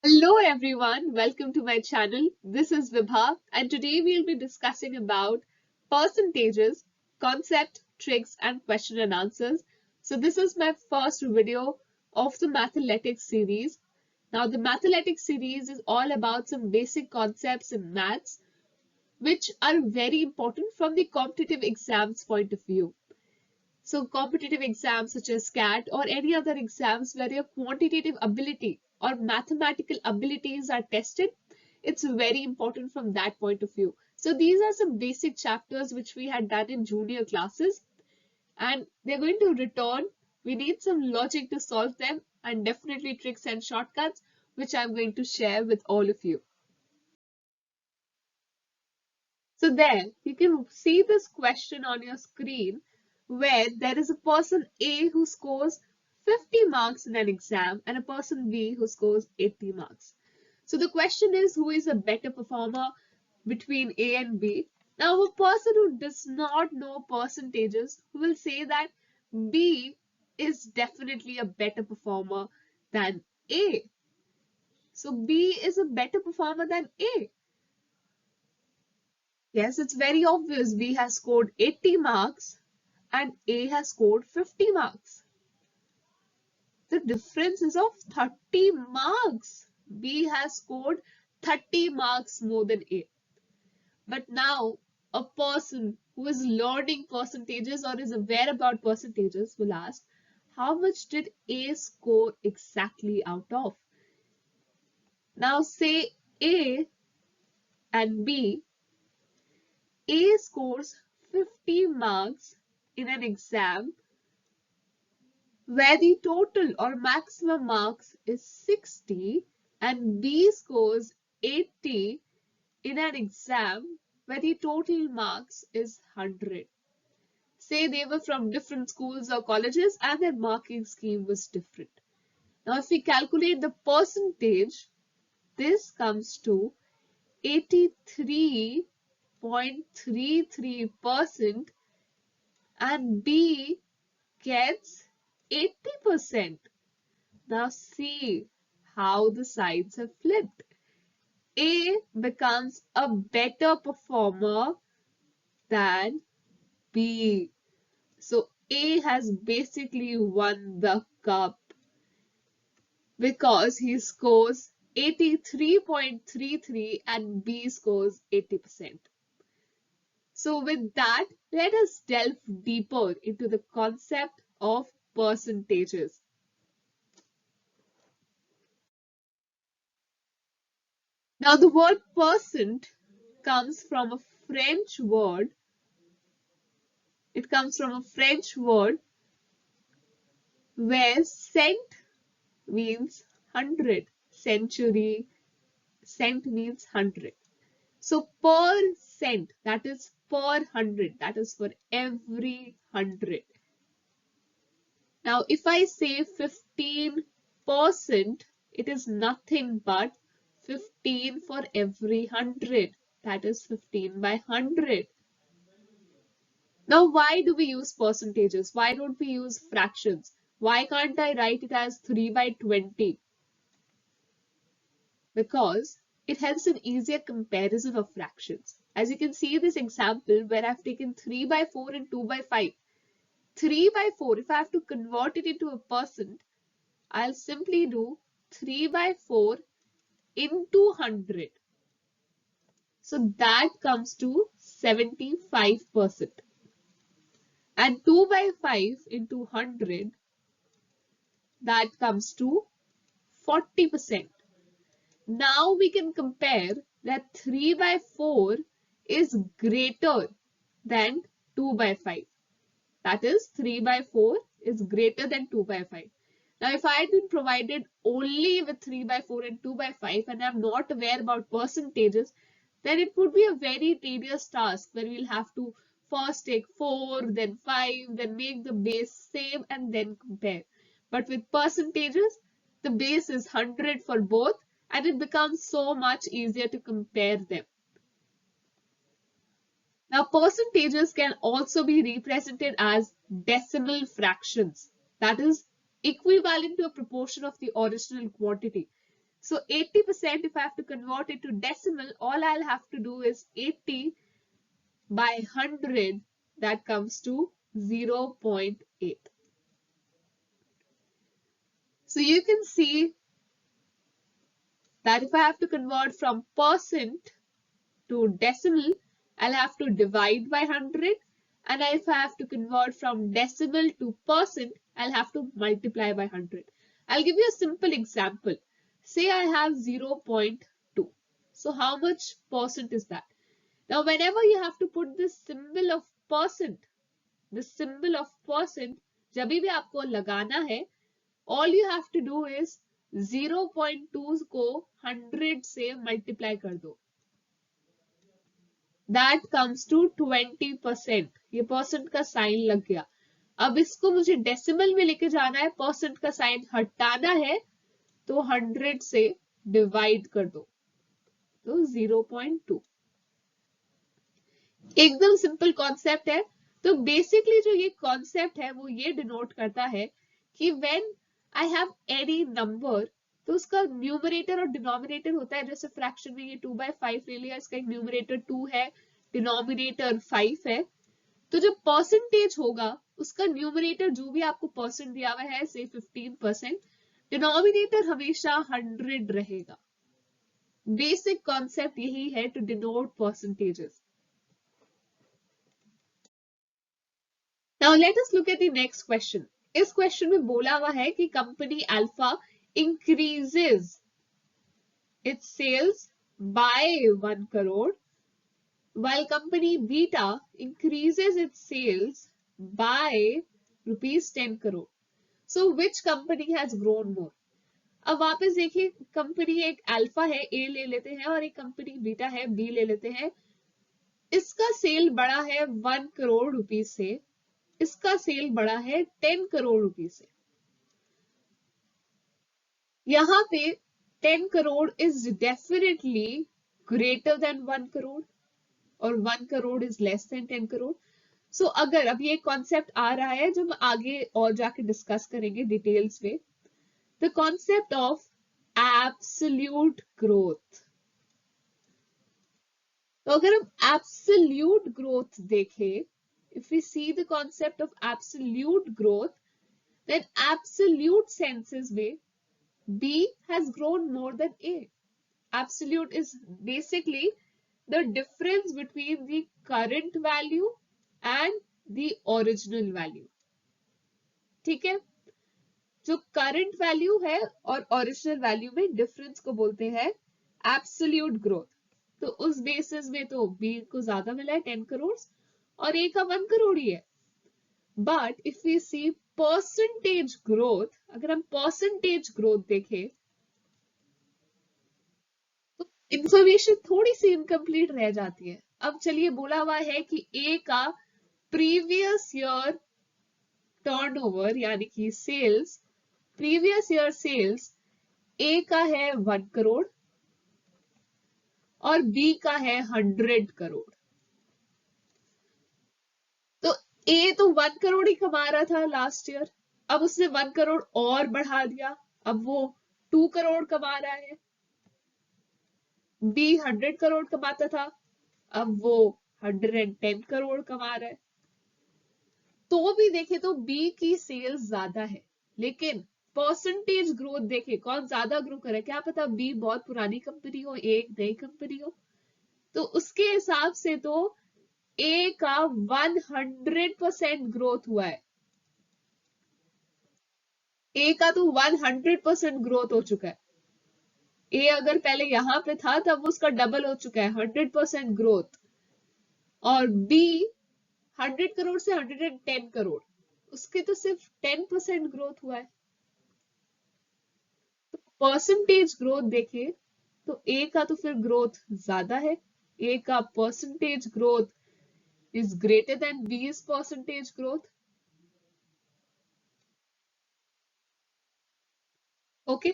Hello everyone, welcome to my channel. This is Vibha and today we'll be discussing about percentages, concept, tricks and question and answers. So this is my first video of the Mathletics series. Now the Mathletics series is all about some basic concepts in maths which are very important from the competitive exams point of view. So competitive exams such as CAT or any other exams where your quantitative ability or mathematical abilities are tested, it's very important from that point of view. So these are some basic chapters which we had done in junior classes and they're going to return. We need some logic to solve them and definitely tricks and shortcuts which I'm going to share with all of you. So there, you can see this question on your screen where there is a person A who scores 50 marks in an exam and a person B who scores 80 marks. So the question is, who is a better performer between A and B? Now, a person who does not know percentages will say that B is definitely a better performer than A. So B is a better performer than A. Yes, it's very obvious. B has scored 80 marks and A has scored 50 marks. The difference is of 30 marks. B has scored 30 marks more than A. But now, a person who is learning percentages or is aware about percentages will ask, how much did A score exactly out of? Now, say A and B. A scores 50 marks in an exam where the total or maximum marks is 60 and B scores 80 in an exam where the total marks is 100. Say they were from different schools or colleges and their marking scheme was different. Now if we calculate the percentage, this comes to 83.33% and B gets 80%. Now see how the sides have flipped. A becomes a better performer than B. So A has basically won the cup because he scores 83.33 and B scores 80%. So with that, let us delve deeper into the concept of percentages. Now the word percent comes from a French word. It comes from a French word where cent means 100, century, cent means 100. So per cent, that is per 100, that is for every 100. Now if I say 15%, it is nothing but 15 for every 100. That is 15 by 100. Now, why do we use percentages? Why don't we use fractions? Why can't I write it as 3 by 20? Because it helps in easier comparison of fractions. As you can see this example where I've taken 3 by 4 and 2 by 5. 3 by 4, if I have to convert it into a percent, I'll simply do 3 by 4 into 100. So that comes to 75%. And 2 by 5 into 100, that comes to 40%. Now we can compare that 3 by 4 is greater than 2 by 5. That is 3 by 4 is greater than 2 by 5. Now if I had been provided only with 3 by 4 and 2 by 5 and I'm not aware about percentages, then it would be a very tedious task where we'll have to first take 4, then 5, then make the base same and then compare. But with percentages, the base is 100 for both and it becomes so much easier to compare them. Now, percentages can also be represented as decimal fractions, that is equivalent to a proportion of the original quantity. So 80%, if I have to convert it to decimal, all I'll have to do is 80 by 100, that comes to 0.8. So you can see that if I have to convert from percent to decimal, I'll have to divide by 100. And if I have to convert from decimal to percent, I'll have to multiply by 100. I'll give you a simple example. Say I have 0.2. So how much percent is that? Now, whenever you have to put this symbol of percent, जब भी आपको लगाना है, all you have to do is 0.2 को 100 से multiply कर दो. That comes to 20%. ये परसेंट का साइन लग गया. अब इसको मुझे डेसिमल में लेके जाना है, परसेंट का साइन हटाना है, तो 100 से डिवाइड कर दो, तो 0.2. एकदम सिंपल कॉन्सेप्ट है. तो बेसिकली जो ये कॉन्सेप्ट है वो ये डिनोट करता है कि when I have any number, तो उसका न्यूमरेटर और डिनोमिनेटर होता है. जैसे फ्रैक्शन में ये 2/5 ले लिया, इसका एक न्यूमरेटर 2 है, डिनोमिनेटर 5 है. तो जब परसेंटेज होगा, उसका न्यूमरेटर जो भी आपको परसेंट दिया हुआ है, से 15%, डिनोमिनेटर हमेशा 100 रहेगा. बेसिक कॉन्सेप्ट यही है to denote percentages. Now let us look at the next question. इस क्वेश्चन में बोला हुआ है कि company Alpha increases its sales by 1 crore while company beta increases its sales by rupees 10 crore. So which company has grown more? अब वापस देखिए, company एक अल्फा है, ए ले लेते हैं, और एक कंपनी बीटा है, बी ले लेते हैं. इसका सेल बड़ा है 1 करोड़ रुपीस से, इसका सेल बड़ा है 10 करोड़ रुपीस से. यहां पे 10 crore is definitely greater than 1 crore और 1 crore is less than 10 crore. So अगर अब ये कॉन्सेप्ट आ रहा है जो हम आगे और जाके डिस्कस करेंगे डिटेल्स में, the concept of absolute growth. तो अगर हम एब्सोल्यूट ग्रोथ देखें, if we see the concept of absolute growth, then absolute senses में B has grown more than A. Absolute is basically the difference between the current value and the original value. ठीक है? जो current value है और original value में difference को बोलते हैं absolute growth. तो उस basis में तो B को ज्यादा मिला है 10 करोड़ और A का 1 करोड़ ही है. But if we see percentage growth, अगर हम परसेंटेज ग्रोथ देखें तो इंफॉर्मेशन थोड़ी सी इनकम्प्लीट रह जाती है. अब चलिए, बोला हुआ है कि A का प्रीवियस ईयर टर्नओवर यानी कि sales, previous year sales A का है 1 करोड़ और B का है 100 करोड़. ए तो 1 करोड़ ही कमा रहा था लास्ट ईयर, अब उसने 1 करोड़ और बढ़ा दिया, अब वो 2 करोड़ कमा रहा है. बी 100 करोड़ कमाता था, अब वो 110 करोड़ कमा रहा है. तो भी देखे तो बी की सेल्स ज्यादा है, लेकिन परसेंटेज ग्रोथ देखे कौन ज्यादा ग्रो करे. क्या पता बी बहुत पुरानी कंपनी हो, एक नई कंपनी हो, तो उसके हिसाब से तो ए का 100% ग्रोथ हुआ है. ए का तो 100% ग्रोथ हो चुका है. ए अगर पहले यहां पे था तब उसका डबल हो चुका है, 100% ग्रोथ. और बी 100 करोड़ से 110 करोड़, उसके तो सिर्फ 10% ग्रोथ हुआ है. तो परसेंटेज ग्रोथ देखे तो ए का तो फिर ग्रोथ ज्यादा है. ए का percentage growth is greater than B's percentage growth. Okay.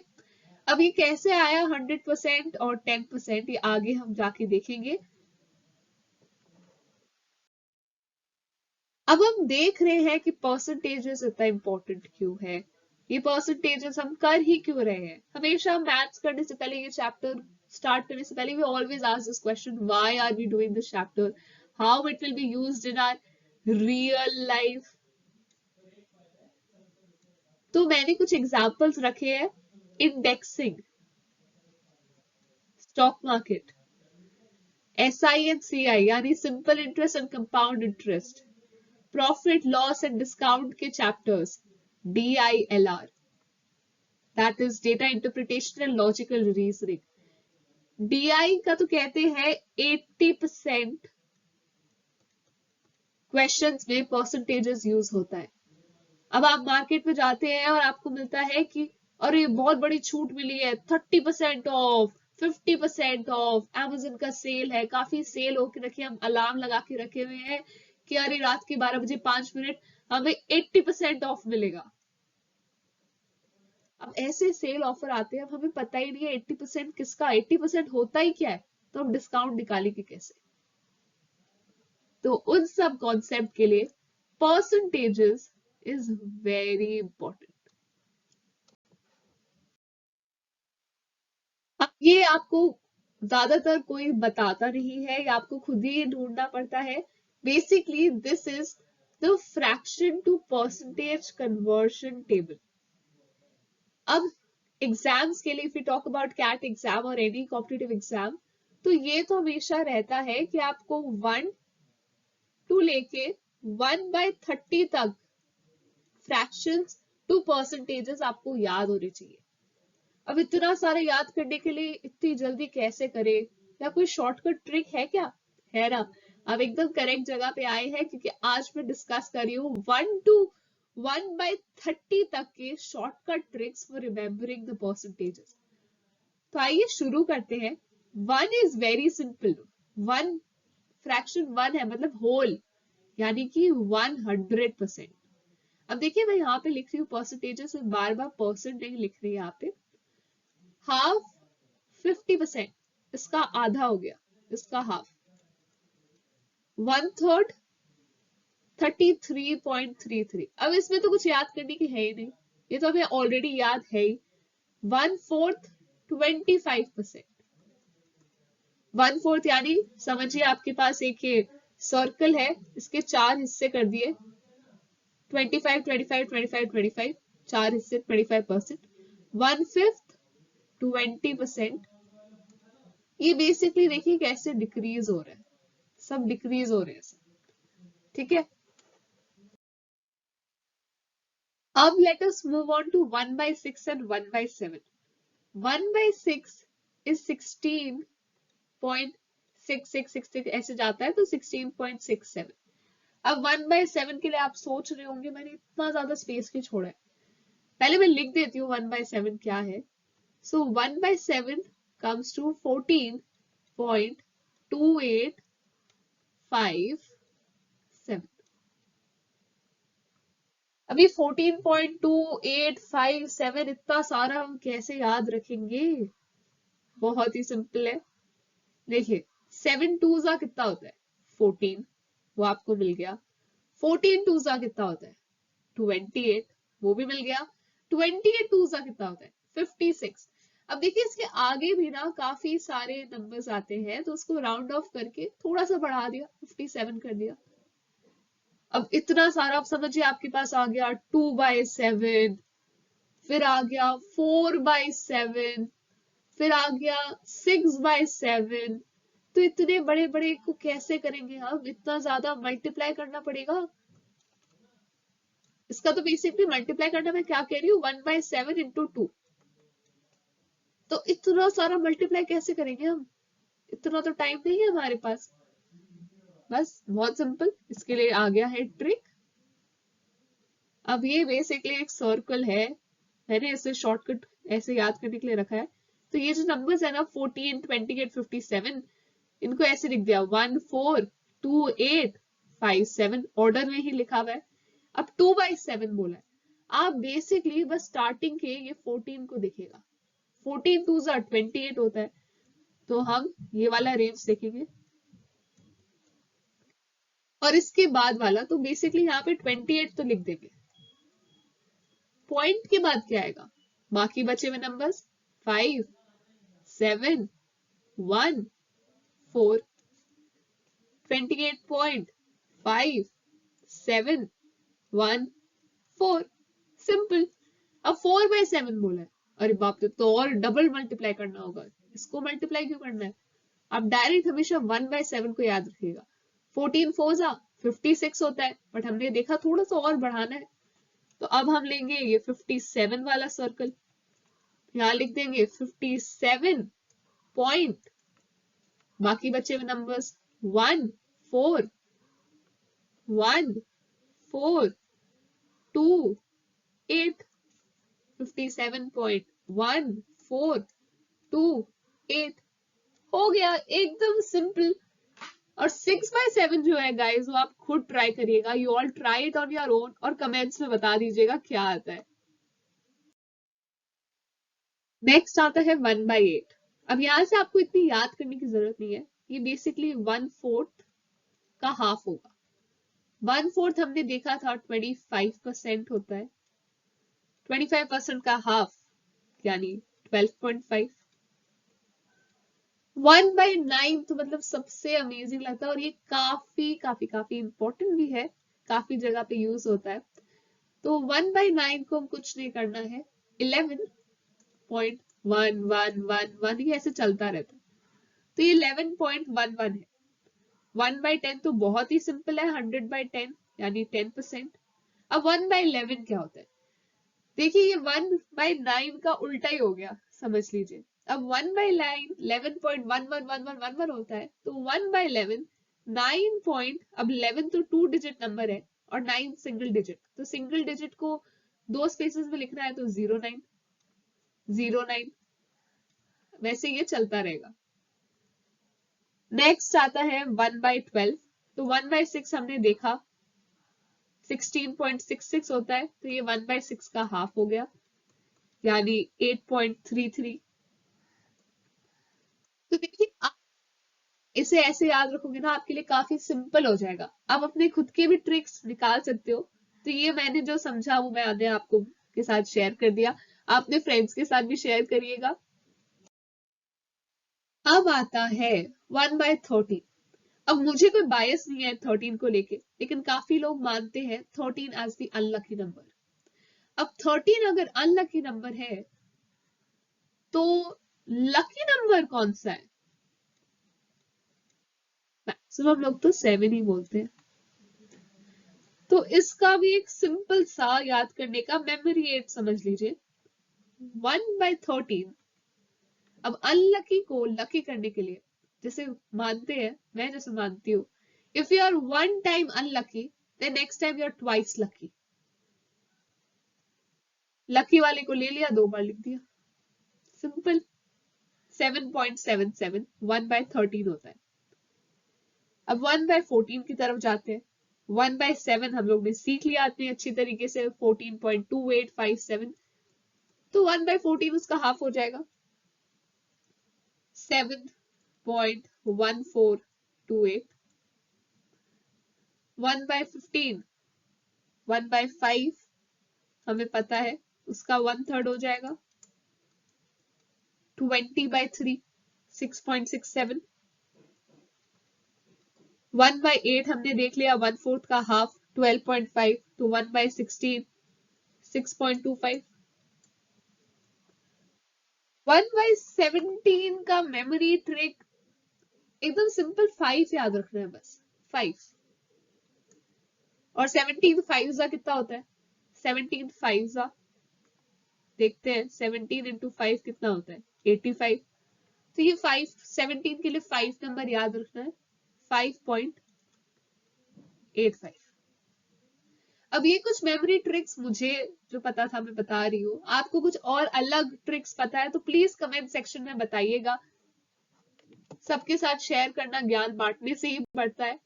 अब ये कैसे आया 100% और 10%, ये आगे हम जाके देखेंगे. अब हम देख रहे हैं कि परसेंटेजेस इतना इंपॉर्टेंट क्यों है. ये परसेंटेजेस हम कर ही क्यों रहे हैं? हमेशा मैथ्स करने से पहले, ये चैप्टर स्टार्ट करने से पहले, we always ask this question, why are we doing this chapter, how it will be used in our real life. तो मैंने कुछ एग्जांपल्स रखे हैं। Indexing, stock market, SI and CI यानी simple interest and compound interest, profit loss and discount के chapters, DILR, that is data interpretation and logical reasoning. DI का तो कहते हैं 80% क्वेश्चंस में परसेंटेजेस यूज होता है। अब आप मार्केट में जाते हैं और आपको मिलता है कि और ये बहुत बड़ी छूट मिली है, 30% ऑफ, 50% ऑफ, Amazon का सेल है, काफी सेल होके रखे, हम अलार्म लगा के रखे हुए हैं कि अरे रात के 12 बजे 5 मिनट हमें 80% ऑफ मिलेगा। अब ऐसे सेल ऑफर आते हैं, अब हमें पता ही नहीं है 80% किसका, 80% होता ही क्या है, तो हम डिस्काउंट निकालेंगे कैसे? तो उन सब कॉन्सेप्ट के लिए परसेंटेजेस इज वेरी इंपॉर्टेंट। अब ये आपको ज्यादातर कोई बताता नहीं है, या आपको खुद ही ढूंढना पड़ता है। Basically this is the fraction to percentage conversion table. अब एग्जाम्स के लिए, if you talk about CAT exam और एनी कॉम्पिटिटिव एग्जाम, तो ये तो हमेशा रहता है कि आपको 1 टू लेके 1/30 तक फ्रैक्शंस टू परसेंटेजेस आपको याद होने चाहिए। अब इतना सारा याद करने के लिए इतनी जल्दी कैसे करे, या कोई शॉर्टकट ट्रिक है क्या? है ना? अब एकदम करेक्ट जगह पे आए हैं, क्योंकि आज मैं डिस्कस कर रही हूँ 1/30 तक के shortcut tricks for remembering the percentages. तो आइए शुरू करते हैं। 1 इज वेरी सिंपल। 1 फ्रैक्शन 1 है, मतलब होल, यानी कि 100%। अब देखिए मैं यहाँ पे लिख रही हूँ परसेंटेजेस, बार बार परसेंट नहीं लिख रही यहाँ पे। हाफ 50%, इसका आधा हो गया, इसका हाफ। 1/3 33.33। अब इसमें तो कुछ याद करने की है ही नहीं, ये तो हमें ऑलरेडी याद है ही। 1/4 25%। 1/4 यानी समझिए आपके पास एक ये सर्कल है, इसके 4 हिस्से कर दिए, 25 25 25 25, 4 हिस्से 25%। 1/5 20%। ये बेसिकली देखिए कैसे डिक्रीज हो रहा है, सब डिक्रीज हो रहे हैं सब। ठीक है, अब let us move on to 1/6 and 1/7। 1/6 is 16.6666 ऐसे जाता है, तो 16.67। अब 1/7 के लिए आप सोच रहे होंगे मैंने इतना ज्यादा स्पेस क्यों छोड़ा है। पहले मैं लिख देती हूँ 1/7 क्या है। सो 1/7 comes to 14.2857। अभी 14.2857 इतना सारा हम कैसे याद रखेंगे? बहुत ही सिंपल है। देखिए 7 2 कितना होता है? 14, वो आपको मिल गया। 14 2 कितना होता है? 28, वो भी मिल गया। 28 2 कितना होता है? 56। अब देखिए इसके आगे भी ना काफी सारे नंबर्स आते हैं, तो उसको राउंड ऑफ करके थोड़ा सा बढ़ा दिया, 57 कर दिया। अब इतना सारा आप समझिए आपके पास आ गया 2/7, फिर आ गया 4/7, फिर आ गया 6/7। तो इतने बड़े बड़े को कैसे करेंगे हम? इतना ज्यादा मल्टीप्लाई करना पड़ेगा। इसका तो बेसिकली मल्टीप्लाई करना, मैं क्या कह रही हूँ, 1/7 इंटू 2। तो इतना सारा मल्टीप्लाई कैसे करेंगे हम? इतना तो टाइम नहीं है हमारे पास। बस बहुत सिंपल, इसके लिए आ गया है ट्रिक। अब ये बेसिकली एक सर्कल है, मैंने इसे शॉर्टकट ऐसे याद करने के लिए रखा है। तो ये जो नंबर्स है ना 14 28 57, इनको ऐसे लिख दिया 1 4 2 8 5 7, ऑर्डर में ही लिखा हुआ है। अब 2/7 बोला है, आप बेसिकली बस स्टार्टिंग के ये 14 को देखेगा। 14 2 28 होता है, तो हम ये वाला रेंज देखेंगे, और इसके बाद वाला तो बेसिकली यहाँ पे 28 तो लिख देंगे। पॉइंट के बाद क्या आएगा? बाकी बचे हुए नंबर्स 5, 7, 1, 4, 28.5, 7, 1, 4। सिंपल। अब 4/7 बोला है, अरे बाप रे, तो और डबल मल्टीप्लाई करना होगा। इसको मल्टीप्लाई क्यों करना है? आप डायरेक्ट हमेशा 1/7 को याद रखिएगा। 14 4 56 होता है, बट हमने देखा थोड़ा सा और बढ़ाना है, तो अब हम लेंगे ये 57 वाला सर्कल, यहाँ लिख देंगे 57 पॉइंट, बाकी बचे हुए नंबर्स 1 4 1 4 2 8, 57.1428 हो गया, एकदम सिंपल। और 6/7 जो है गाइस, वो आप खुद ट्राई करिएगा। You all try it on your own और कमेंट्स में बता दीजिएगा क्या आता है। नेक्स्ट आता है 1/8। अब यहाँ से आपको इतनी याद करने की जरूरत नहीं है, ये बेसिकली 1/4 का हाफ होगा। 1/4 हमने देखा था 25% होता है, 25% का हाफ यानी 12.5। 1/9 तो मतलब सबसे अमेजिंग लगता है, और ये काफी काफी काफी इंपॉर्टेंट भी है, काफी जगह पे यूज होता है। तो 1/9 को हम कुछ नहीं करना है, 11.1111 ये ऐसे चलता रहता है, तो ये 11.11 है। 1/10 तो बहुत ही सिंपल है, 100/10 यानी 10%। अब 1/11 क्या होता है? देखिए ये 1/9 का उल्टा ही हो गया, समझ लीजिए। अब 1/9 11.111111 होता है, तो 1/11 9 पॉइंट, अब 11 तो 2 डिजिट नंबर है और 9 सिंगल डिजिट, तो सिंगल डिजिट को 2 स्पेसेस में लिखना है, तो 09 09, वैसे ये चलता रहेगा। नेक्स्ट आता है 1/12। तो 1/6 हमने देखा 16.66 होता है, तो ये 1/6 का हाफ हो गया, यानी 8.33। तो देखिए आप इसे ऐसे याद रखोगे ना, आपके लिए काफी सिंपल हो जाएगा। आप अपने खुद के भी ट्रिक्स निकाल सकते हो। तो ये मैंने जो समझा वो मैंने आपको के साथ शेयर कर दिया, आप अपने फ्रेंड्स के साथ भी शेयर करिएगा। अब आता है 1/13। अब मुझे कोई बायस नहीं है 13 को लेके, लेकिन काफी लोग मानते हैं 13 एज द अनलकी नंबर। अब 13 अगर अनलकी नंबर है, तो लकी नंबर कौन सा है? मैक्सिमम लोग तो 7 ही बोलते हैं। तो इसका भी एक सिंपल सा याद करने का मेमोरी एड समझ लीजिए, 1/13। अब अनलकी को लकी करने के लिए जैसे मानते हैं, मैं जैसे मानती हूँ, if you are 1 time unlucky, then next time you are twice lucky. Lucky वाले को ले लिया, 2 बार लिख दिया, सिंपल। 7.77 1/13 होता है। अब 1/14 की तरफ जाते हैं। 1/7 हम लोग ने सीख लिया आते हैं अच्छी तरीके से, 14.2857। तो 1/14 उसका हाफ हो जाएगा, 7.1428। 1/15, 1/5 हमें पता है, उसका 1/3 हो जाएगा, 20/3 6.67। 1/8 हमने देख लिया, 1/4 का हाफ 12.5, तो 1/16 6.25। 1/17 का मेमोरी ट्रिक एकदम सिंपल, 5 याद रखना है बस, 5। और 17 5 कितना होता है? 17 5 देखते हैं, 17 इंटू 5 कितना होता है? 85। तो ये 5 17 के लिए 5 नंबर याद रखना है, 5.85। अब ये कुछ मेमोरी ट्रिक्स मुझे जो पता था मैं बता रही हूँ, आपको कुछ और अलग ट्रिक्स पता है तो प्लीज कमेंट सेक्शन में बताइएगा। सबके साथ शेयर करना ज्ञान बांटने से ही बढ़ता है।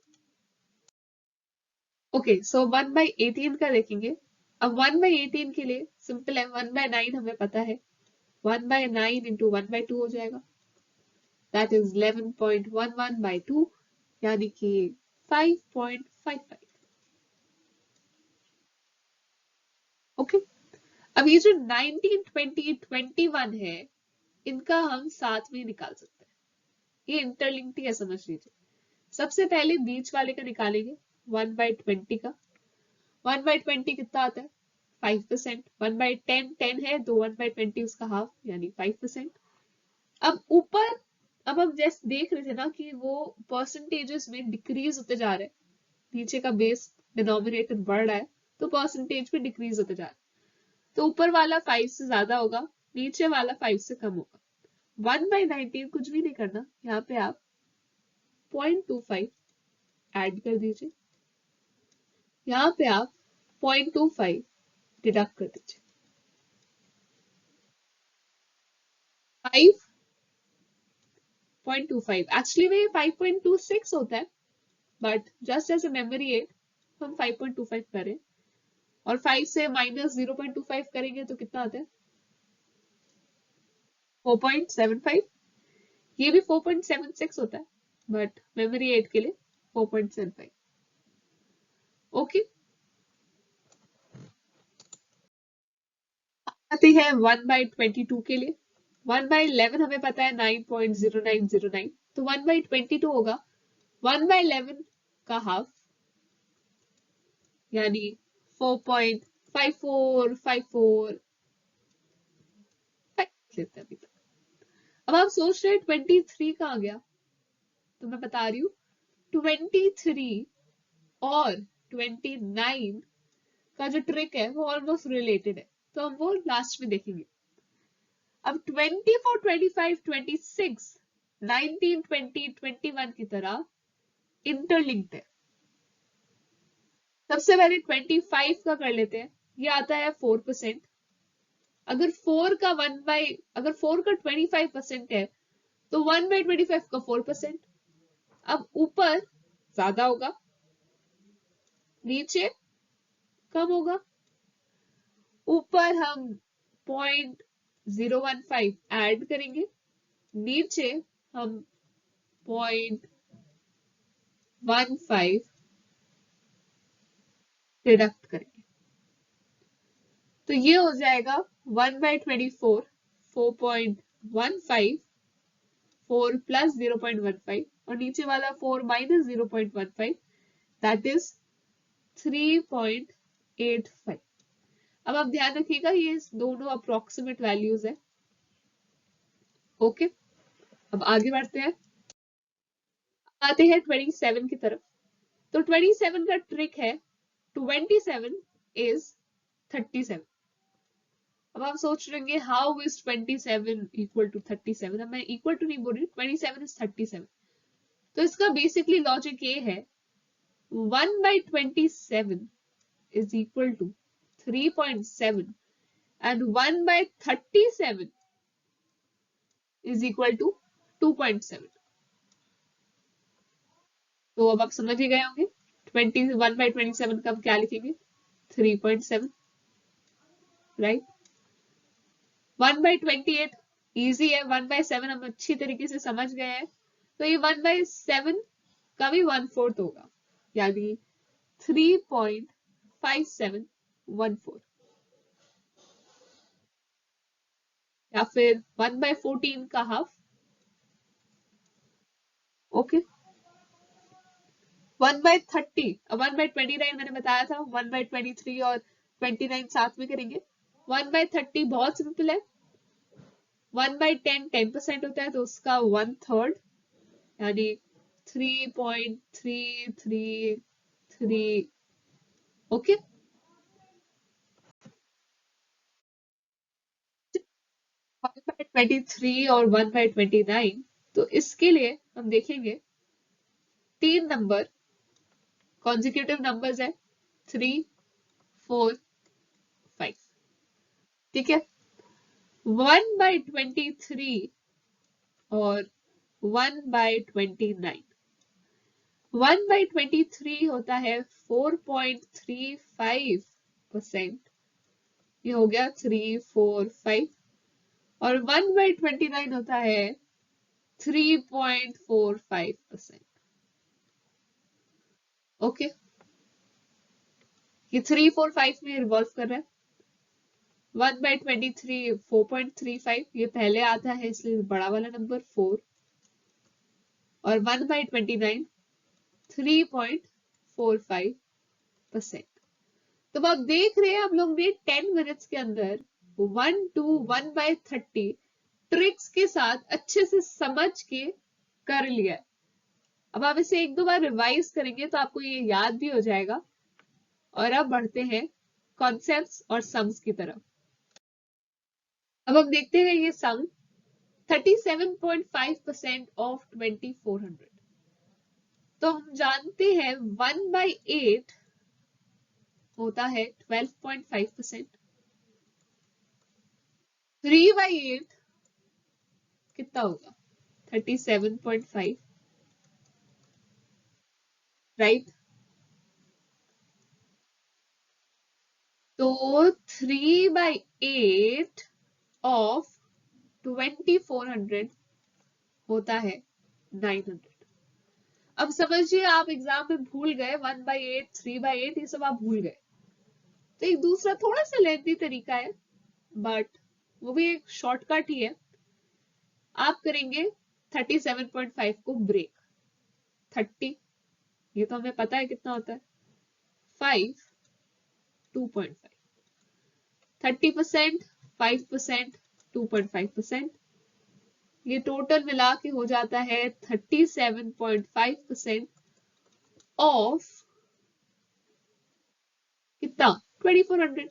ओके, सो 1/18 का देखेंगे। अब 1/18 के लिए सिंपल है, 1/9 हमें पता है, 1/9 इंटू 1/2 हो जाएगा, दैट इज 11.11/2, यानी कि 5.55। ओके, अब ये जो 19, 20, 21 है, इनका हम साथ में निकाल सकते हैं। ये इंटरलिंक्ड है, समझ लीजिए। सबसे पहले बीच वाले का निकालेंगे, 1/20 का। 1/20 कितना आता है? 5%। 1/10 10 है, तो 1/20 उसका हाफ, यानी 5%। अब ऊपर, अब हम जैसे देख रहे थे ना कि वो परसेंटेजेस में डिक्रीज होते जा रहे हैं, नीचे का बेस डिनोमिनेटर बढ़ रहा है, तो परसेंटेज भी डिक्रीज होते जा रहा है। तो ऊपर वाला 5 से ज्यादा होगा, नीचे वाला 5 से कम होगा। 1/19 कुछ भी नहीं करना, यहाँ पे आप 0.25 ऐड कर दीजिए, यहाँ पे आप 0.25 डिडक्ट कर दीजिए। 5.25 एक्चुअली में 5.26 होता है, but just as a memory aid हम 5.25 करें, और 5 से माइनस 0.25 करेंगे तो कितना आता है? 4.75। ये भी 4.76 होता है, बट मेमोरी एड के लिए 4.75। ओके, आते हैं 1/22 के लिए। 1/11 हमें पता है 9.0909, तो 1/22 होगा 1/11 का हाफ, यानी 4.5454 लेते हैं अभी तक। अब आप सोच रहे हैं 23 कहाँ गया, तो मैं बता रही हूँ 23 और 29 का जो ट्रिक है वो ऑलमोस्ट रिलेटेड है, तो हम वो लास्ट में देखेंगे। अब 24, 25, 26, 19, 20, 21 की तरह इंटरलिंक्ड है। सबसे पहले 25 का कर लेते हैं, ये आता है 4%। अगर 4 का 25% है, तो 1/25 का 4%। अब ऊपर ज्यादा होगा, नीचे कम होगा। ऊपर हम 0.015 ऐड करेंगे, नीचे हम 0.15 डिडक्ट करेंगे, तो ये हो जाएगा 1/24, 4.15, 4 प्लस 0.15, और नीचे वाला 4 माइनस 0.15, दैट इज 3.85। अब आप ध्यान रखिएगा ये दोनों अप्रोक्सीमेट वैल्यूज है। ओके, अब आगे बढ़ते हैं, आते हैं 27 की तरफ। तो 27 का ट्रिक है 27 इज 37। अब आप सोच रहे हाउ इज 27 इक्वल टू 37? अब मैं इक्वल टू नहीं बोल रही, 27 इज 37। तो इसका बेसिकली लॉजिक ये है, 1/27 is equal to 3.7 and 1/37 is equal to 2.7। तो अब आप समझ ही गए होंगे 21/27 का हम क्या लिखेंगे? 3.7, राइट। 1/28 इजी है, 1/7 हम अच्छी तरीके से समझ गए हैं, तो ये 1/7 का भी 1/4 होगा, यानी 3.5714, या फिर 1/14 का हाफ। ओके, 1/30, 1/29 मैंने बताया था, 1/23 और 29 साथ में करेंगे। 1/30 बहुत सिंपल है, 1/10 10% होता है, तो उसका 1/3, यानी 3.333। ओके, 1/23 और 1/29, तो इसके लिए हम देखेंगे 3 नंबर कॉन्जिक्यूटिव नंबर्स है, 3, 4, 5। ठीक है, 1/23 और 1/29। 1/23 होता है 4.35%, ये हो गया 345। और 1/29 होता है 3.45%। ओके, ये 3, 4, 5 में रिवॉल्व कर रहा है। 1/23 4.35, ये पहले आता है इसलिए बड़ा वाला नंबर 4, और 1/29 3.45%। तो अब आप देख रहे हैं हम लोग ने 10 मिनट्स के अंदर 1 to 1/30 ट्रिक्स के साथ अच्छे से समझ के कर लिया है। अब आप इसे एक दो बार रिवाइज करेंगे तो आपको ये याद भी हो जाएगा। और अब बढ़ते हैं कॉन्सेप्ट्स और सम्स की तरफ। अब हम देखते हैं ये सम 37.5% ऑफ 2400। तो हम जानते हैं 1/8 होता है 12.5%, 3/8 कितना होगा 37.5, राइट। तो 3/8 ऑफ 2400 होता है 900। अब समझिए आप एग्जाम में भूल गए 1/8 3/8 ये सब आप भूल गए, तो एक दूसरा थोड़ा सा लेंथी तरीका है बट वो भी एक शॉर्टकट ही है। आप करेंगे 37.5 को ब्रेक, 30 ये तो हमें पता है कितना होता है, 5 2.5, 30% 5% 2.5%, ये टोटल मिला के हो जाता है 37.5% ऑफ कितना 2400।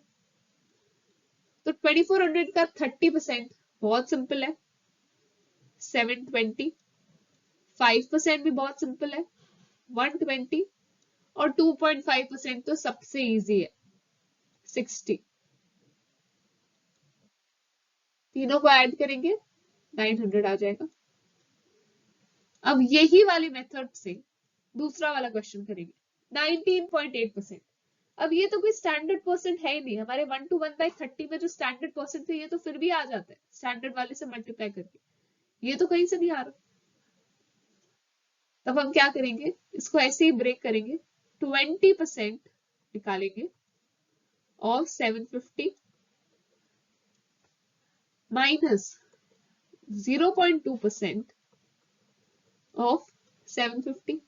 तो 2400 का 30% बहुत सिंपल है 720, 5% भी बहुत सिंपल है 120, और 2.5% तो सबसे इजी है 60। तीनों को ऐड करेंगे 900 आ जाएगा। अब यही वाली मेथड से दूसरा वाला क्वेश्चन करेंगे 19.8%। अब ये तो कोई स्टैंडर्ड परसेंट है ही नहीं, हमारे 1 to 1/30 में जो स्टैंडर्ड परसेंट थे ये तो फिर भी आ जाता है स्टैंडर्ड वाले से मल्टीप्लाई करके, ये तो कहीं से नहीं आ रहा। तब हम क्या करेंगे, इसको ऐसे ही ब्रेक करेंगे, 20% निकालेंगे और 750 माइनस 0.2% ऑफ 750,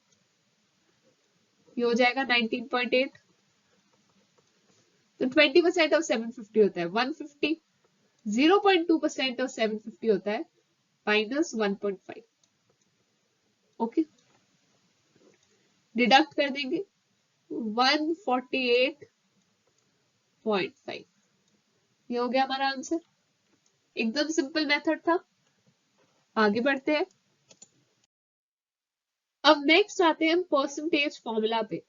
ये हो जाएगा 19.8। तो 20% ऑफ 750 होता है 150, 0.2% ऑफ 750 होता है माइनस 1.5। ओके, डिडक्ट कर देंगे 148.5, ये हो गया हमारा आंसर। एकदम सिंपल मेथड था। आगे बढ़ते हैं। अब नेक्स्ट आते हैं हम परसेंटेज फॉर्मूला पे।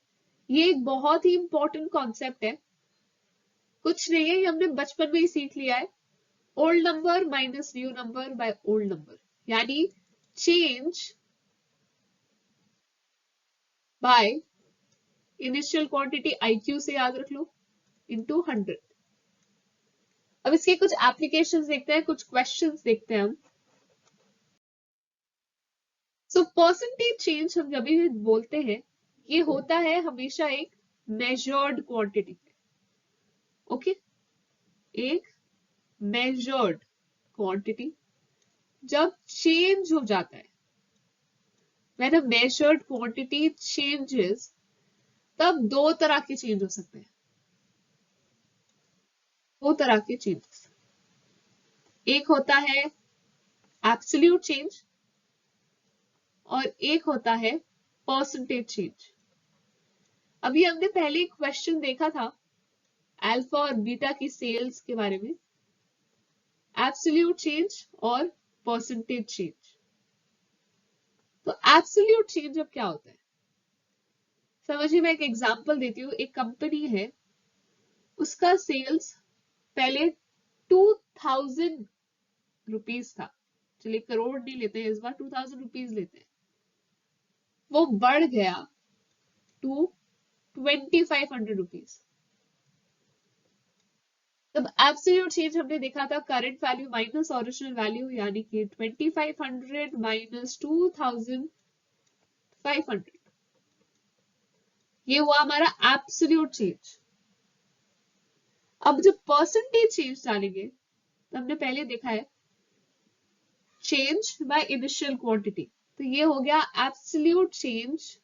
ये एक बहुत ही इंपॉर्टेंट कॉन्सेप्ट है, कुछ नहीं है, ये हमने बचपन में ही सीख लिया है। Old number minus new number by old number, यानी change by initial quantity IQ से याद रख लो इनटू 100। अब इसके कुछ एप्लीकेशंस देखते हैं, कुछ क्वेश्चंस देखते हैं हम। सो परसेंटेज चेंज हम जब भी बोलते हैं ये होता है हमेशा एक मेजर्ड क्वांटिटी, ओके, एक मेजर्ड क्वांटिटी जब चेंज हो जाता है, when a measured quantity changes, तब दो तरह के चेंज हो सकते हैं, दो तरह के चेंजेस। एक होता है एब्सोल्यूट चेंज और एक होता है परसेंटेज चेंज। अभी हमने पहले एक क्वेश्चन देखा था अल्फा और बीटा की सेल्स के बारे में, एब्सोल्यूट चेंज और परसेंटेज चेंज। तो एब्सोल्यूट चेंज अब क्या होता है समझिए, मैं एक एग्जांपल देती हूँ। एक कंपनी है, उसका सेल्स पहले 2000 रुपीज था, चलिए करोड़ नहीं लेते हैं इस बार, 2000 रुपीज लेते हैं, वो बढ़ गया टू 2500 रुपीज। तब एब्सोल्यूट चेंज हमने देखा था current value minus original value, यानी कि 2500 माइनस 2500, ये हुआ हमारा एब्सोल्यूट चेंज। अब जब परसेंटेज चेंज डालेंगे तो हमने पहले देखा है चेंज बाय इनिशियल क्वांटिटी, तो ये हो गया absolute change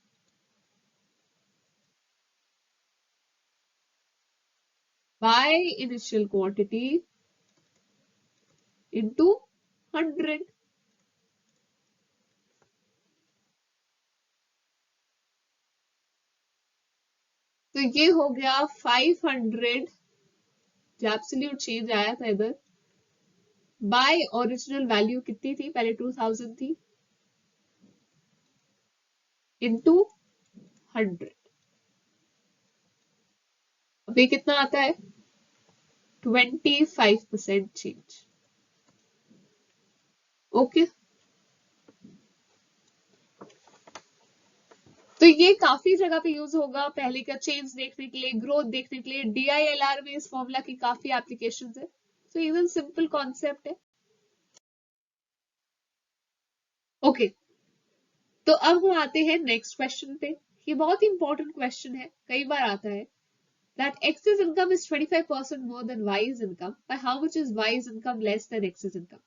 by initial quantity into 100। तो ये हो गया 500 जो एब्सोल्यूट चेंज आया था इधर, बाय ओरिजिनल वैल्यू कितनी थी, पहले 2000 थी, इनटू 100। अब ये कितना आता है, 25% चेंज। ओके, तो ये काफी जगह पे यूज होगा, पहले का चेंज देखने के लिए, ग्रोथ देखने के लिए। DILR में इस फॉर्मूला की काफी एप्लीकेशंस है, तो एकदम सिंपल कॉन्सेप्ट है। ओके, तो अब हम आते हैं नेक्स्ट क्वेश्चन पे। ये बहुत इंपॉर्टेंट क्वेश्चन है, कई बार आता है that X's income is 25% more than Y's income, by how much is Y's income less than X's income?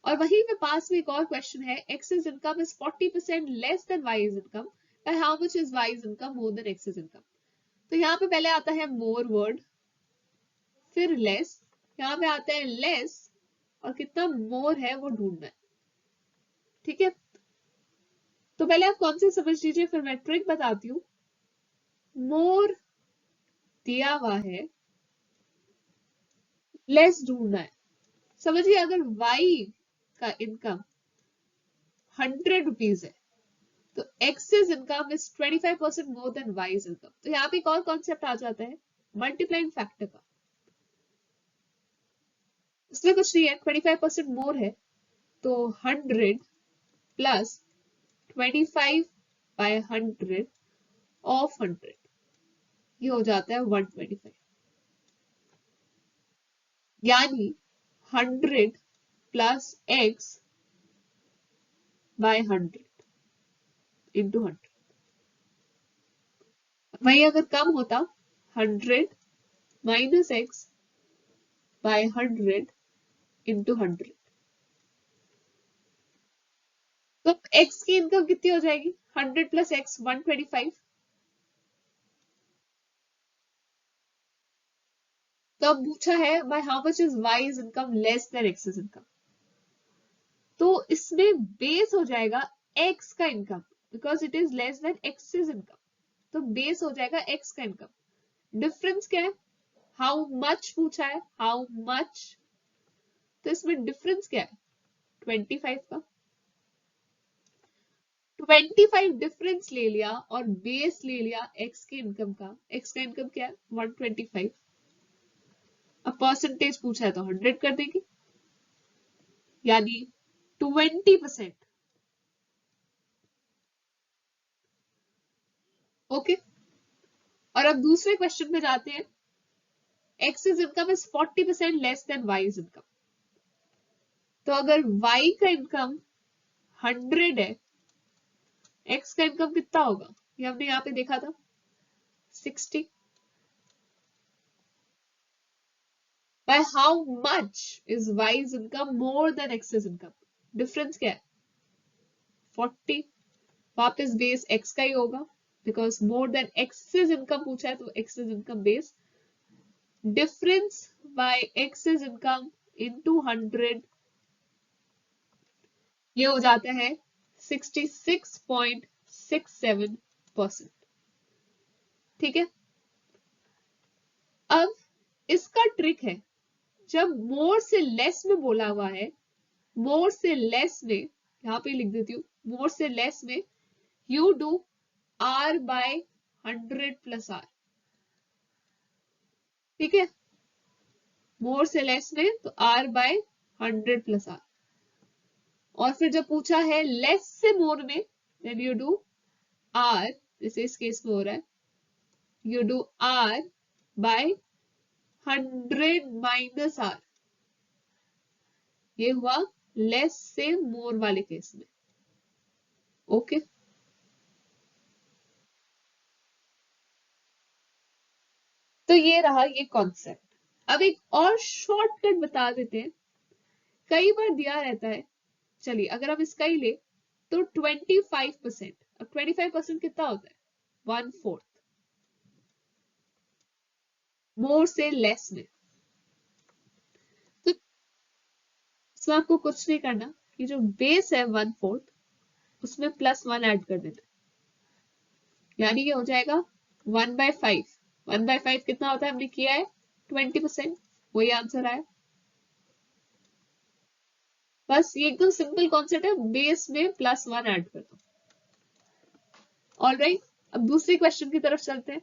और वहीं पे पास में एक और क्वेश्चन है, X's income is 40% less than Y's income, by how much is Y's income more than X's income? तो यहाँ पे पहले आता है more वर्ड, फिर लेस, यहाँ पे आता है लेस, और कितना मोर है वो ढूंढना है। ठीक है, तो पहले आप कौन से समझ लीजिए, फिर मैं ट्रिक बताती हूँ। मोर दिया हुआ है, लेस ढूंढना है। समझिए अगर y का इनकम 100 रुपीज है, तो X's income is 25% more than Y's income. तो यहाँ पे एक और कॉन्सेप्ट आ जाता है मल्टीप्लाइंग फैक्टर का। इसमें कुछ नहीं है, 25% मोर है तो 100 प्लस 25 बाय 100 ऑफ 100, ये हो जाता है 125। यानी 100 प्लस x बाय 100 इंटू 100। वही अगर कम होता 100 माइनस x बाय 100 इंटू 100, तो x की इनकम कितनी हो जाएगी, 100 प्लस x 125। तो अब पूछा है bye how much is y's income less than x's income, तो इसमें बेस हो जाएगा x का income, because it is less then x's income, तो बेस हो जाएगा x का इनकम। डिफरेंस क्या है, हाउ मच पूछा है, हाउ मच, तो इसमें डिफरेंस क्या है, 25 का। 25 डिफरेंस ले लिया और बेस ले लिया x के इनकम का। x का इनकम क्या है, 125। अब परसेंटेज पूछा है तो 100 कर देंगे, यानी 20%। ओके, और अब दूसरे क्वेश्चन में जाते हैं। X's income is 40% less than Y's income, तो अगर Y का इनकम 100 है, X का इनकम कितना होगा, ये हमने यहाँ पे देखा था 60। By how much is Y's income more than X's income, difference क्या है 40, वापस बेस X का ही होगा, because more than X's income पूछा है तो X's income base, difference bye X's income into 100, ये हो जाता है 66.67%। ठीक है, अब इसका ट्रिक है, जब मोर से लेस में बोला हुआ है, मोर से लेस में, यहां पे लिख देती हूँ, मोर से लेस में you do r by 100 plus r। ठीक है, मोर से लेस में तो r बाय 100 प्लस r, और फिर जब पूछा है लेस से मोर में, देन यू डू r, जैसे इस केस में हो रहा है, you do r by 100 minus r, ये हुआ लेस से मोर वाले केस में। ओके, तो ये रहा ये कॉन्सेप्ट। अब एक और शॉर्टकट बता देते हैं, कई बार दिया रहता है, चलिए अगर हम इसका ही ले तो 25%, अब 25% कितना होता है, 1/4, मोर से लेस में। तो इसमें आपको कुछ नहीं करना, कि जो बेस है 1/4 उसमें +1 ऐड कर देना, यानी ये हो जाएगा 1/5। 1/5 कितना होता है, हमने किया है 20%, वही आंसर आया। बस ये एकदम सिंपल कॉन्सेप्ट है, बेस में +1 ऐड कर दो। ऑलराइट, अब दूसरे क्वेश्चन की तरफ चलते हैं।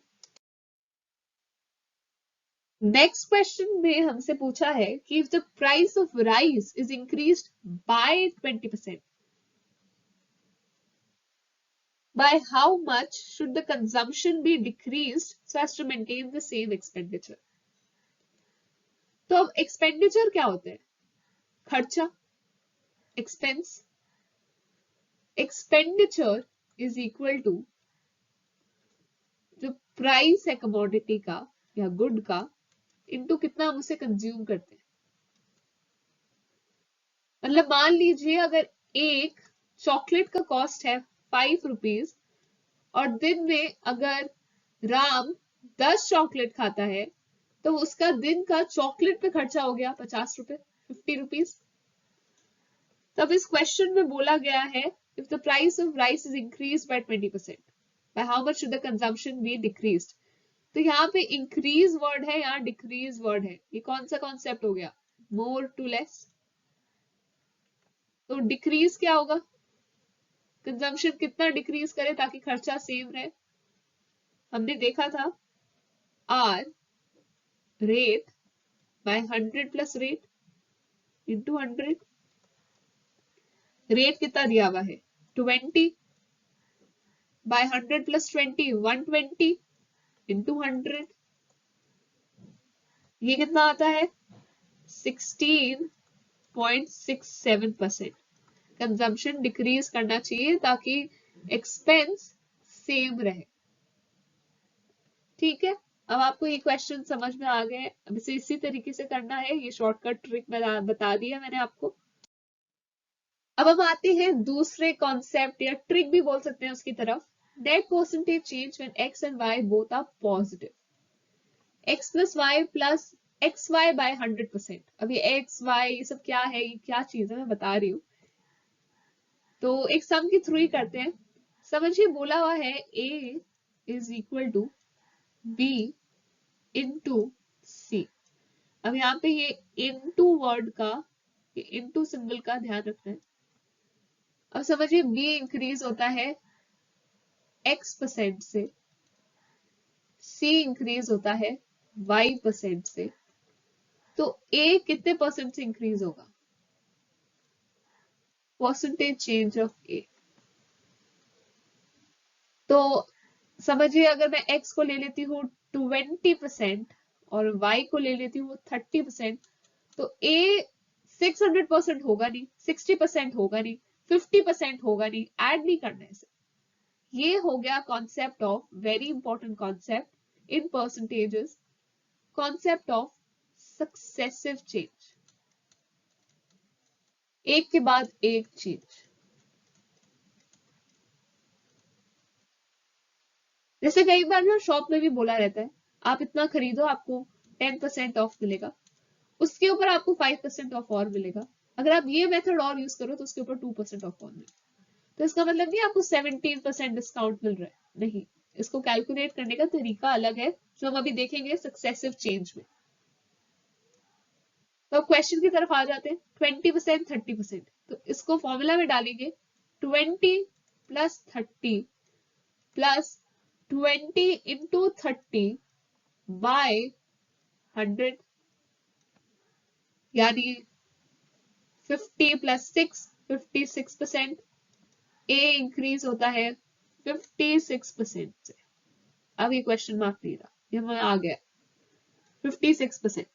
नेक्स्ट क्वेश्चन में हमसे पूछा है कि if the price of rice is increased by 20%, by how much should the consumption be decreased so as to maintain the same expenditure? तो अब एक्सपेंडिचर क्या होता है, खर्चा, expense. Expenditure is equal to जो प्राइस है कमोडिटी का या गुड का इनटू कितना हम उसे कंज्यूम करते हैं। मतलब मान लीजिए अगर एक चॉकलेट का कॉस्ट है 5 रुपीज और दिन में अगर राम 10 चॉकलेट खाता है तो उसका दिन का चॉकलेट पे खर्चा हो गया 50 रुपए, 50 रुपीज। तब इस क्वेश्चन में बोला गया है if the price of rice is increase by 20%, by how much should the consumption be decreased. तो यहाँ पे इंक्रीज वर्ड है, यहाँ डिक्रीज वर्ड है, ये कौन सा कॉन्सेप्ट हो गया, मोर टू लेस। तो डिक्रीज क्या होगा, कंजम्पशन कितना डिक्रीज करे ताकि खर्चा सेम रहे। हमने देखा था r rate by 100 plus rate into 100। Rate कितना दिया हुआ है 20 बाय 100 प्लस 20 120 इंटू 100, ये कितना आता है 16.67%। कंजम्पशन डिक्रीज करना चाहिए ताकि एक्सपेंस सेम रहे। ठीक है, अब आपको ये क्वेश्चन समझ में आ गए, अब इसे इसी तरीके से करना है, ये शॉर्टकट ट्रिक बता दिया मैंने आपको। अब हम आते हैं दूसरे कॉन्सेप्ट या ट्रिक भी बोल सकते हैं उसकी तरफ, net percentage change when x and y both are positive. x plus y plus x y by 100%। अब ये x y ये सब क्या है, ये क्या चीज है मैं बता रही हूँ। तो एक सम के थ्रू ही करते हैं। समझिए बोला हुआ है a is equal to b into C. अब यहाँ पे ये इंटू वर्ड का, ये इंटू सिंबल का ध्यान रखना है। अब समझिए b इंक्रीज होता है x% से, c इंक्रीज होता है y% से, तो a कितने परसेंट से इंक्रीज होगा, परसेंटेज चेंज ऑफ a। तो समझिए अगर मैं x को ले लेती हूँ 20% और y को ले लेती हूँ 30%, तो a 600% होगा नहीं, 60% होगा नहीं, 50% होगा नहीं, ऐड नहीं करना है इसे। ये हो गया concept of, very important concept in percentages, concept of successive change, एक के बाद एक चीज। जैसे कई बार ना शॉप में भी बोला रहता है आप इतना खरीदो आपको 10% ऑफ मिलेगा, उसके ऊपर आपको 5% ऑफ और मिलेगा, अगर आप ये मेथड और यूज करो तो उसके ऊपर 2% ऑफ और मिलेगा। तो इसका मतलब नहीं आपको 17% डिस्काउंट मिल रहा है, नहीं, इसको कैलकुलेट करने का तरीका अलग है जो हम अभी देखेंगे सक्सेसिव चेंज में। तो क्वेश्चन की तरफ आ जाते हैं, 20% 30%, तो इसको फॉर्मूला में डालेंगे 20 प्लस 30 प्लस 20 इंटू 30 बाय 100, यानी 50 प्लस 6 56%। ए इंक्रीज होता है 56% से। अब ये क्वेश्चन मार्क नहीं रहा, ये हमें आ गया 56%।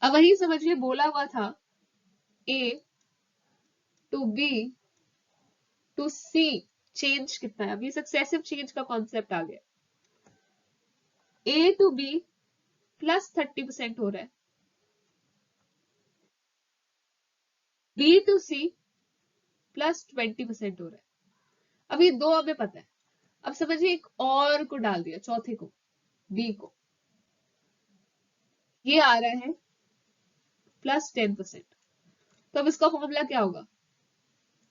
अब वही समझिए बोला हुआ था A to B to C change कितना है, अब ये सक्सेसिव चेंज का कॉन्सेप्ट आ गया। ए टू बी प्लस 30% हो रहा है, बी टू सी प्लस 20% हो रहा है। अब ये दो हमें पता है। अब समझिए एक और को डाल दिया, चौथे को, बी को, ये आ रहा है प्लस 10%। तो अब इसका फॉर्मूला क्या होगा?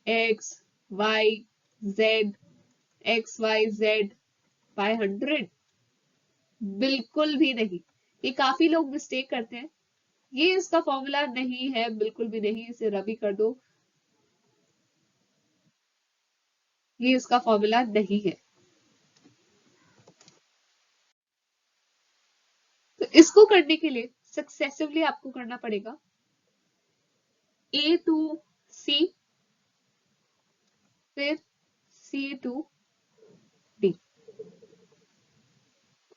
X y z, x y z by 100? बिल्कुल भी नहीं। ये काफी लोग मिस्टेक करते हैं। ये इसका फॉर्मूला नहीं है, बिल्कुल भी नहीं। इसे रबी कर दो, ये इसका फॉर्मूला नहीं है। तो इसको करने के लिए सक्सेसिवली आपको करना पड़ेगा ए टू सी, फिर C to D.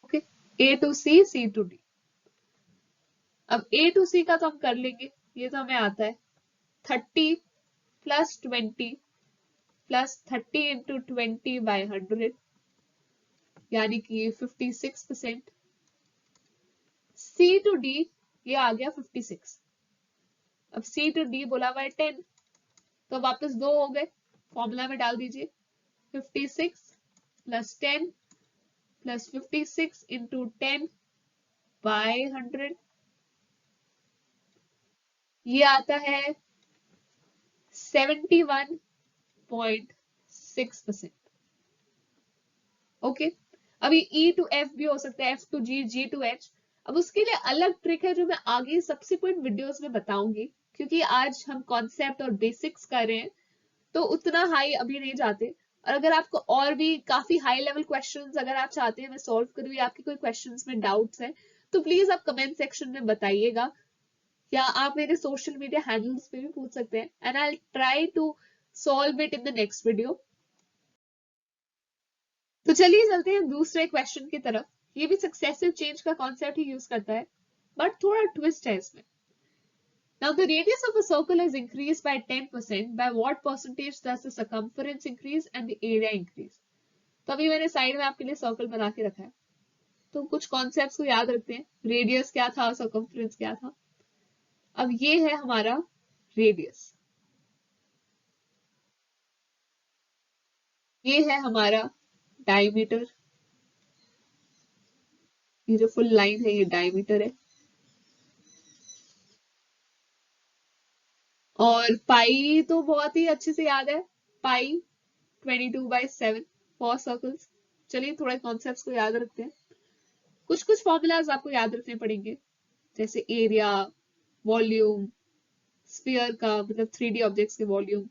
Okay, A to C to D. अब ए टू सी का तो हम कर लेंगे, ये तो हमें आता है। 30 प्लस 20 प्लस 30 इंटू 20 बाय 100, यानी कि 56%। सी टू डी ये आ गया 56। अब सी टू डी बोला हुआ है 10, तो वापस दो हो गए, फॉर्मूला में डाल दीजिए। 56 प्लस 10 प्लस 56 इंटू 10 बाय 100, ये आता है 71.6%। ओके, अभी ई टू एफ भी हो सकता है, f to g, g to h. अब उसके लिए अलग ट्रिक है जो मैं आगे सब्सिक्वेंट वीडियोस में बताऊंगी, क्योंकि आज हम कॉन्सेप्ट और बेसिक्स कर रहे हैं, तो उतना हाई अभी नहीं जाते। और अगर आपको और भी काफी हाई लेवल क्वेश्चंस अगर आप चाहते हैं मैं सॉल्व करूँ, या आपके कोई क्वेश्चंस में डाउट्स हैं, तो प्लीज आप कमेंट सेक्शन में बताइएगा, या आप मेरे सोशल मीडिया हैंडल्स पे भी पूछ सकते हैं, and I try to solve it in the next video. तो चलिए चलते हैं दूसरे क्वेश्चन की तरफ। ये भी सक्सेसिव चेंज का कॉन्सेप्ट ही यूज करता है, बट थोड़ा ट्विस्ट है इसमें। Now the radius of a circle is increased by 10%. By what percentage does the circumference increase and the area increase? तो अभी मैंने साइड में आपके लिए सर्कल बना के रखा है, तो कुछ कॉन्सेप्ट्स को याद रखते हैं। रेडियस क्या था, सर्कमफ्रेंस क्या था। अब ये है हमारा रेडियस, ये है हमारा डायमीटर, ये जो फुल लाइन है ये डायमीटर है, और पाई तो बहुत ही अच्छे से याद है, पाई 22/7 फॉर सर्कल्स। चलिए थोड़े कॉन्सेप्ट्स को याद रखते हैं। कुछ कुछ फॉर्मूलाज आपको याद रखने पड़ेंगे, जैसे एरिया, वॉल्यूम, स्फीयर का मतलब 3D ऑब्जेक्ट्स के वॉल्यूम,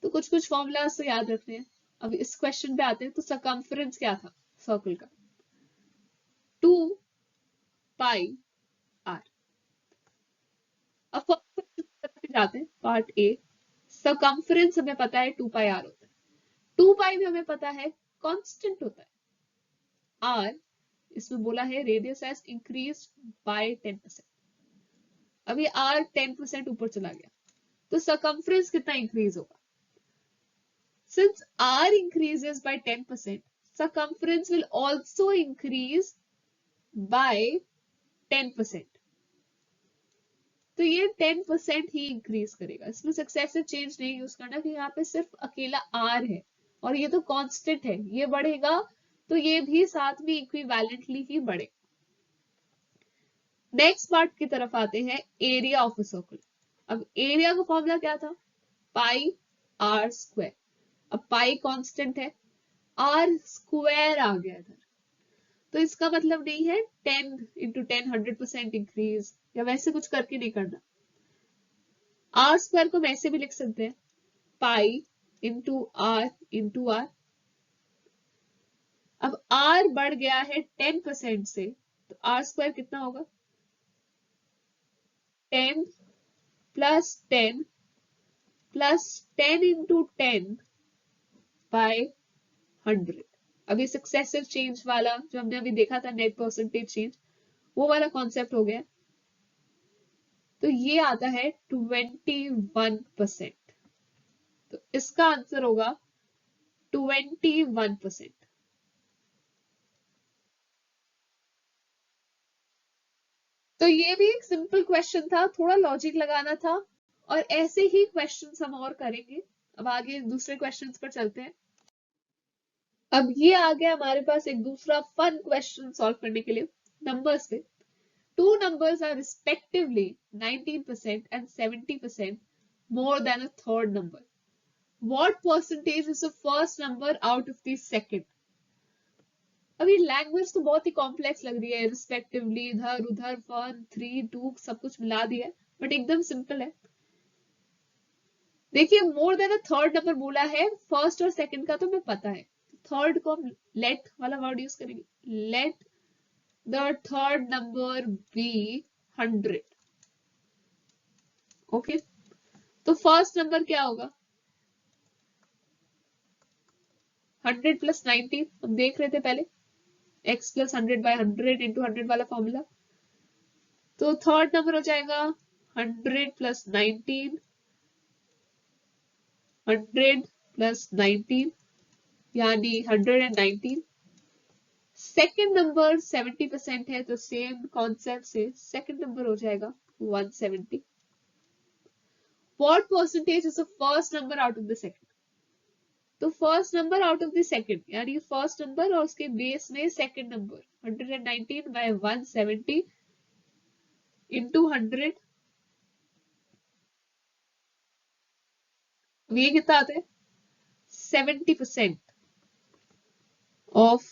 तो कुछ कुछ फॉर्मूलाज तो याद रखने हैं। अब इस क्वेश्चन पे आते हैं। तो सरकमफ्रेंस क्या था सर्कल का? 2πr। अब जाते हैं पार्ट ए। सरकमफ्रेंस हमें पता है 2πr होता है, 2π भी हमें पता है कांस्टेंट होता है। r, इसमें बोला है रेडियस हैज इंक्रीज बाय 10%। अब ये r 10% ऊपर चला गया, तो सरकमफ्रेंस कितना इंक्रीज होगा? Since r increases by 10%, circumference will also increase by 10%. तो ये 10% ही इंक्रीज करेगा, इसमें सक्सेसिव चेंज नहीं यूज करना, कि यहाँ पे सिर्फ अकेला r है और ये तो कांस्टेंट है, ये बढ़ेगा तो ये भी साथ में इक्विवेलेंटली ही बढ़ेगा। नेक्स्ट पार्ट की तरफ आते हैं, एरिया ऑफ अ सर्कल। अब एरिया का फॉर्मूला क्या था? पाई आर स्क्वायर। अब पाई कांस्टेंट है, आर स्क्वायर आ गया इधर, तो इसका मतलब नहीं है 10 इंटू 10 100% इंक्रीज, या वैसे कुछ करके नहीं करना। आर स्क्वायर को हम ऐसे भी लिख सकते हैं, पाई इंटू आर। अब आर बढ़ गया है 10% से, तो आर स्क्वायर कितना होगा? 10 प्लस 10 प्लस 10 इंटू 10 बाय 100। अभी सक्सेसिव चेंज वाला जो हमने अभी देखा था, नेट परसेंटेज चेंज, वो वाला कॉन्सेप्ट हो गया। तो ये आता है 21%। तो इसका आंसर होगा 21%। तो ये भी एक सिंपल क्वेश्चन था, थोड़ा लॉजिक लगाना था, और ऐसे ही क्वेश्चंस हम और करेंगे। अब आगे दूसरे क्वेश्चंस पर चलते हैं। अब ये आ गया हमारे पास एक दूसरा फन क्वेश्चन सॉल्व करने के लिए नंबर्स पे। Two numbers are respectively 19% and 70% more than a third number. What percentage is the first number out of the second? अभी लैंग्वेज तो बहुत ही कॉम्प्लेक्स लग रही है, रिस्पेक्टिवली इधर उधर 1 3 2 सब कुछ मिला दिया है, बट एकदम सिंपल है। देखिए more than a third number बोला है, फर्स्ट और सेकंड का तो मैं पता है, थर्ड को हम लेट वाला वर्ड यूज करेंगे, let the third number be 100। Okay, तो फर्स्ट नंबर क्या होगा? 100 प्लस 19 हम देख रहे थे पहले, x प्लस 100/100 इंटू 100 वाला फॉर्मूला। तो थर्ड नंबर हो जाएगा 100 प्लस 19, 100 प्लस 19 यानी 119। सेकेंड नंबर 70% है, तो सेम कॉन्सेप्ट से सेकेंड नंबर हो जाएगा 170। What percentage is the first number out of the second? तो first number out of the second यानी फर्स्ट नंबर और उसके बेस में सेकेंड नंबर 119/170 इंटू 100। ये कितना आता है? 70% ऑफ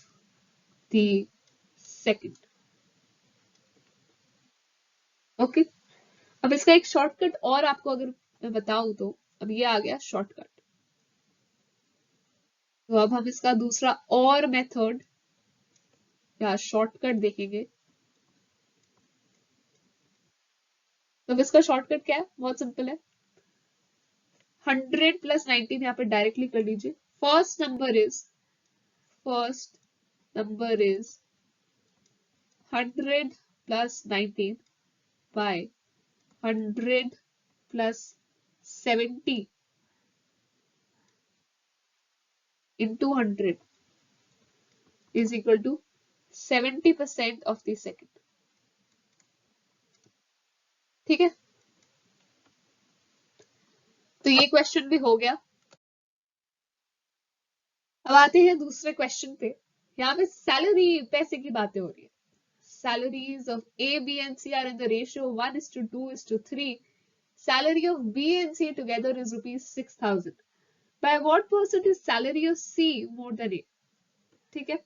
द सेकेंड। ओके, अब इसका एक शॉर्टकट और आपको अगर मैं बताऊं तो, अब ये आ गया शॉर्टकट। तो अब हम इसका दूसरा और मेथड या शॉर्टकट देखेंगे। तो अब इसका शॉर्टकट क्या है? बहुत सिंपल है, 100 प्लस 19 यहाँ पे डायरेक्टली कर लीजिए। First number is 100 plus 19 by 100 plus 70 into 100 is equal to 70% of the second। ठीक है, तो ये क्वेश्चन भी हो गया। अब आते हैं दूसरे क्वेश्चन पे। यहाँ पे सैलरी पैसे की बातें हो रही है। Salaries of A, B and C are in the ratio 1:2:3. Salary of B and C together is rupees 6,000. By what percent is salary of C more than A? ठीक है,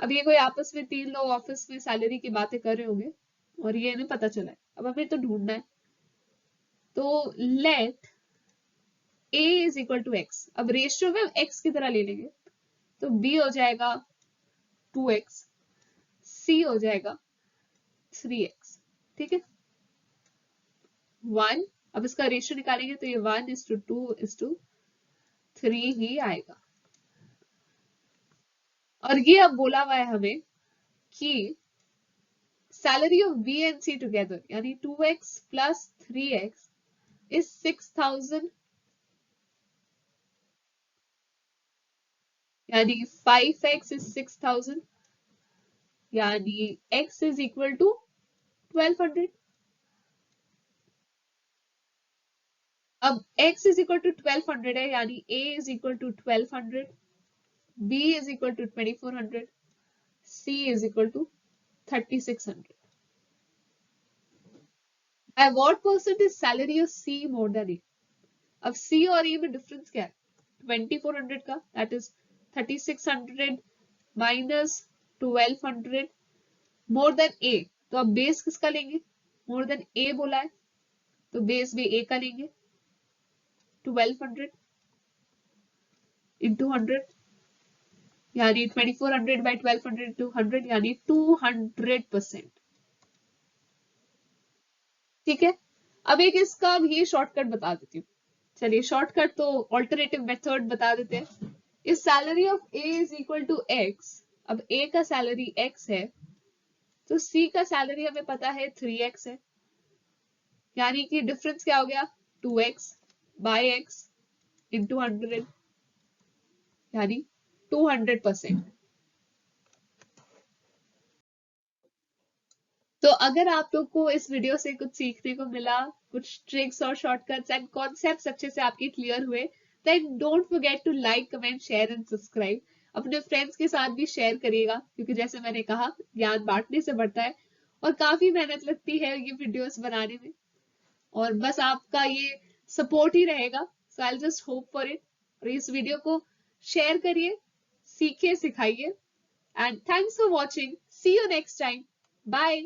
अब ये कोई आपस में तीन लोग ऑफिस में सैलरी की बातें कर रहे होंगे और ये नहीं पता चला है, अब हमें तो ढूंढना है। तो let A is equal to x, अब रेशियो में x की तरह ले लेंगे, तो B हो जाएगा 2x, C हो जाएगा 3x। ठीक है, 1, अब इसका रेशियो निकालेंगे तो ये 1:2:3 ही आएगा। और ये अब बोला हुआ है हमें कि salary of b and c together यानी 2x प्लस 3x इज 6,000, यानी 5x इज 6,000, यानी x इज इक्वल टू 1200। अब x इज इक्वल टू 1200 है, यानी a is equal to 1200, b is equal to 2400, c is equal to 3600। By what percent is salary of C more than A? अब C और A में difference क्या है? 2400 का, that is 3600 minus 1200 more than A। तो अब base किसका लेंगे? मोर देन A बोला है तो बेस भी A का लेंगे, 1200 इंटू 100 यानी 2400/1200 इंटू 100 यानी 200%। ठीक है, अब एक इसका भी शॉर्टकट बता देती हूँ। चलिए शॉर्टकट तो ऑल्टरनेटिव मेथड बता देते हैं। इस salary of a is equal to x, अब ए का सैलरी एक्स है तो सी का सैलरी हमें पता है 3x है, यानी कि डिफरेंस क्या हो गया? 2x बाय एक्स इंटू 100 यानी 200%। तो अगर आप लोग को इस वीडियो से कुछ सीखने को मिला, कुछ ट्रिक्स और शॉर्टकट्स एंड कॉन्सेप्ट्स अच्छे से आपके क्लियर हुए, then don't forget to like, comment, share and subscribe. अपने फ्रेंड्स के साथ भी शेयर करिएगा, क्योंकि जैसे मैंने कहा, ज्ञान बांटने से बढ़ता है और काफी मेहनत लगती है ये वीडियोस बनाने में, और बस आपका ये सपोर्ट ही रहेगा। So I just hope for it. और इस वीडियो को शेयर करिए, सीखिए, सिखाइए, and thanks for watching. See you next time. Bye.